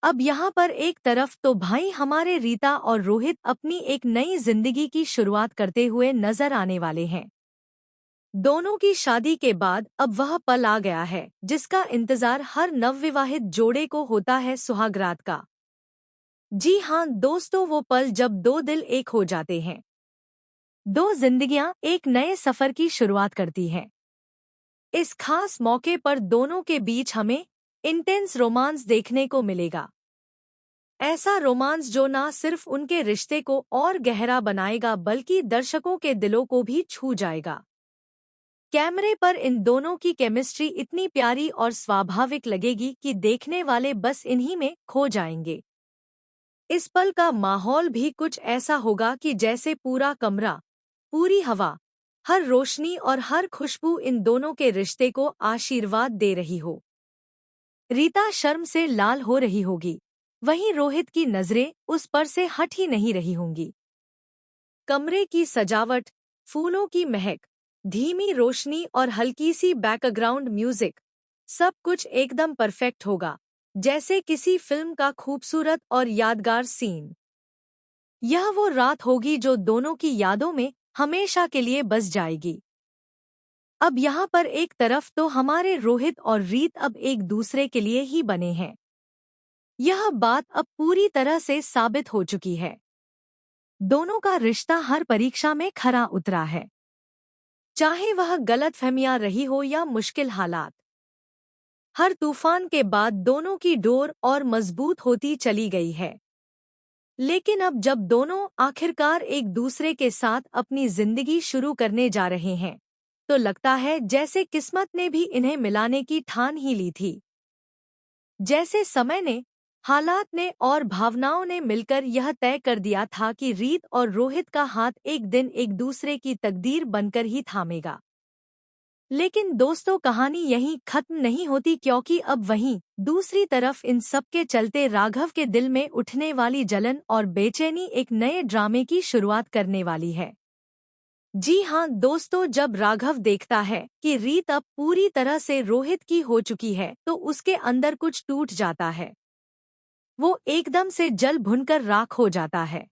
अब यहाँ पर एक तरफ तो भाई हमारे रीता और रोहित अपनी एक नई जिंदगी की शुरुआत करते हुए नजर आने वाले हैं। दोनों की शादी के बाद अब वह पल आ गया है जिसका इंतजार हर नवविवाहित जोड़े को होता है, सुहागरात का। जी हाँ दोस्तों, वो पल जब दो दिल एक हो जाते हैं, दो जिंदगियां एक नए सफर की शुरुआत करती हैं। इस खास मौके पर दोनों के बीच हमें इंटेंस रोमांस देखने को मिलेगा। ऐसा रोमांस जो ना सिर्फ उनके रिश्ते को और गहरा बनाएगा बल्कि दर्शकों के दिलों को भी छू जाएगा। कैमरे पर इन दोनों की केमिस्ट्री इतनी प्यारी और स्वाभाविक लगेगी कि देखने वाले बस इन्हीं में खो जाएंगे। इस पल का माहौल भी कुछ ऐसा होगा कि जैसे पूरा कमरा, पूरी हवा, हर रोशनी और हर खुशबू इन दोनों के रिश्ते को आशीर्वाद दे रही हो। रीता शर्म से लाल हो रही होगी, वहीं रोहित की नजरें उस पर से हट ही नहीं रही होंगी। कमरे की सजावट, फूलों की महक, धीमी रोशनी और हल्की सी बैकग्राउंड म्यूजिक, सब कुछ एकदम परफेक्ट होगा, जैसे किसी फिल्म का खूबसूरत और यादगार सीन। यह वो रात होगी जो दोनों की यादों में हमेशा के लिए बस जाएगी। अब यहाँ पर एक तरफ तो हमारे रोहित और रीत अब एक दूसरे के लिए ही बने हैं। यह बात अब पूरी तरह से साबित हो चुकी है। दोनों का रिश्ता हर परीक्षा में खरा उतरा है, चाहे वह गलतफहमियां रही हो या मुश्किल हालात। हर तूफान के बाद दोनों की डोर और मजबूत होती चली गई है। लेकिन अब जब दोनों आखिरकार एक दूसरे के साथ अपनी जिंदगी शुरू करने जा रहे हैं, तो लगता है जैसे किस्मत ने भी इन्हें मिलाने की ठान ही ली थी। जैसे समय ने, हालात ने और भावनाओं ने मिलकर यह तय कर दिया था कि रीत और रोहित का हाथ एक दिन एक दूसरे की तकदीर बनकर ही थामेगा। लेकिन दोस्तों, कहानी यहीं खत्म नहीं होती, क्योंकि अब वहीं दूसरी तरफ इन सब के चलते राघव के दिल में उठने वाली जलन और बेचैनी एक नए ड्रामे की शुरुआत करने वाली है। जी हाँ दोस्तों, जब राघव देखता है कि रीत अब पूरी तरह से रोहित की हो चुकी है तो उसके अंदर कुछ टूट जाता है। वो एकदम से जल भुनकर राख हो जाता है।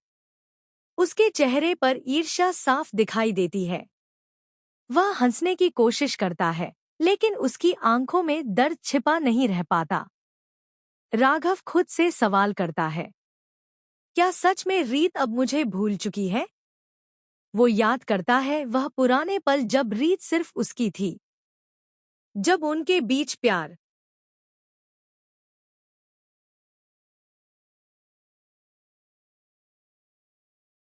उसके चेहरे पर ईर्ष्या साफ दिखाई देती है। वह हंसने की कोशिश करता है, लेकिन उसकी आंखों में दर्द छिपा नहीं रह पाता। राघव खुद से सवाल करता है, क्या सच में रीत अब मुझे भूल चुकी है? वो याद करता है वह पुराने पल जब रीत सिर्फ उसकी थी, जब उनके बीच प्यार,